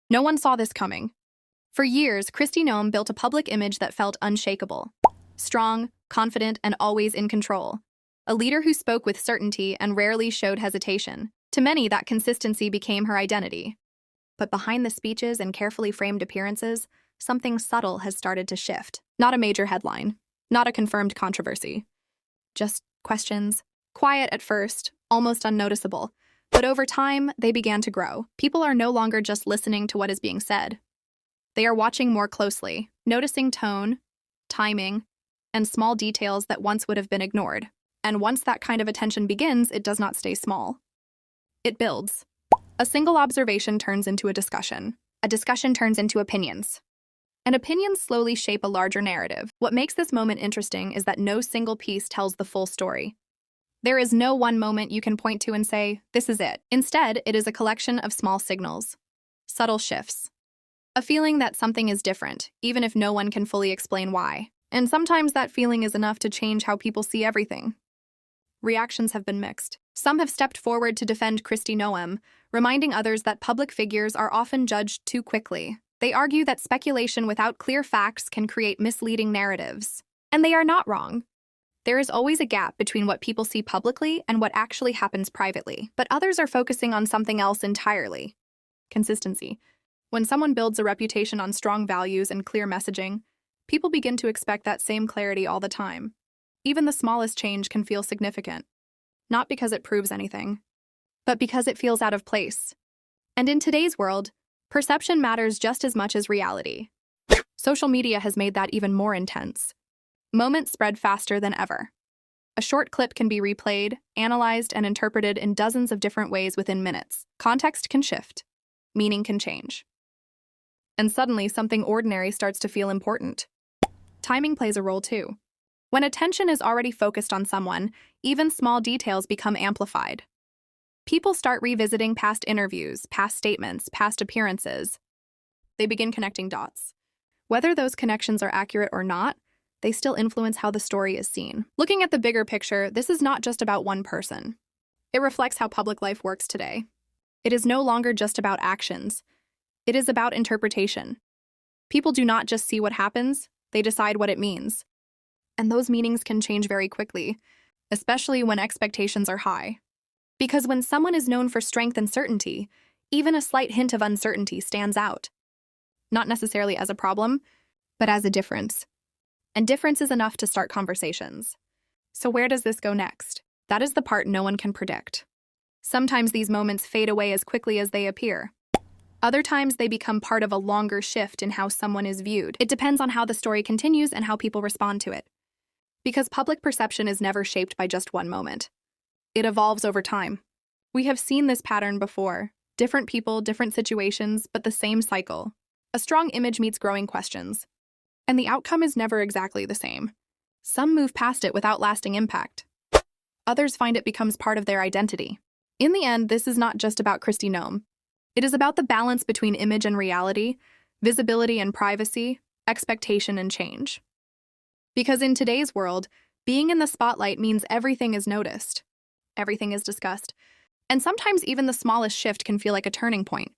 No one saw this coming. For years, Kristi Noem built a public image that felt unshakable. Strong, confident, and always in control. A leader who spoke with certainty and rarely showed hesitation. To many, that consistency became her identity. But behind the speeches and carefully framed appearances, something subtle has started to shift. Not a major headline, not a confirmed controversy. Just questions. Quiet at first, almost unnoticeable. But over time, they began to grow. People are no longer just listening to what is being said. They are watching more closely, noticing tone, timing, and small details that once would have been ignored. And once that kind of attention begins, it does not stay small. It builds. A single observation turns into a discussion. A discussion turns into opinions. And opinions slowly shape a larger narrative. What makes this moment interesting is that no single piece tells the full story. There is no one moment you can point to and say, this is it. Instead, it is a collection of small signals, subtle shifts. A feeling that something is different, even if no one can fully explain why. And sometimes that feeling is enough to change how people see everything. Reactions have been mixed. Some have stepped forward to defend Kristi Noem, reminding others that public figures are often judged too quickly. They argue that speculation without clear facts can create misleading narratives. And they are not wrong. There is always a gap between what people see publicly and what actually happens privately. But others are focusing on something else entirely. Consistency. When someone builds a reputation on strong values and clear messaging, people begin to expect that same clarity all the time. Even the smallest change can feel significant. Not because it proves anything, but because it feels out of place. And in today's world, perception matters just as much as reality. Social media has made that even more intense. Moments spread faster than ever. A short clip can be replayed, analyzed, and interpreted in dozens of different ways within minutes. Context can shift. Meaning can change. And suddenly, something ordinary starts to feel important. Timing plays a role too. When attention is already focused on someone, even small details become amplified. People start revisiting past interviews, past statements, past appearances. They begin connecting dots. Whether those connections are accurate or not, they still influence how the story is seen. Looking at the bigger picture, this is not just about one person. It reflects how public life works today. It is no longer just about actions. It is about interpretation. People do not just see what happens, they decide what it means. And those meanings can change very quickly, especially when expectations are high. Because when someone is known for strength and certainty, even a slight hint of uncertainty stands out. Not necessarily as a problem, but as a difference. And difference is enough to start conversations. So where does this go next? That is the part no one can predict. Sometimes these moments fade away as quickly as they appear. Other times they become part of a longer shift in how someone is viewed. It depends on how the story continues and how people respond to it. Because public perception is never shaped by just one moment. It evolves over time. We have seen this pattern before. Different people, different situations, but the same cycle. A strong image meets growing questions. And the outcome is never exactly the same. Some move past it without lasting impact. Others find it becomes part of their identity. In the end, this is not just about Kristi Noem. It is about the balance between image and reality, visibility and privacy, expectation and change. Because in today's world, being in the spotlight means everything is noticed. Everything is discussed. And sometimes even the smallest shift can feel like a turning point.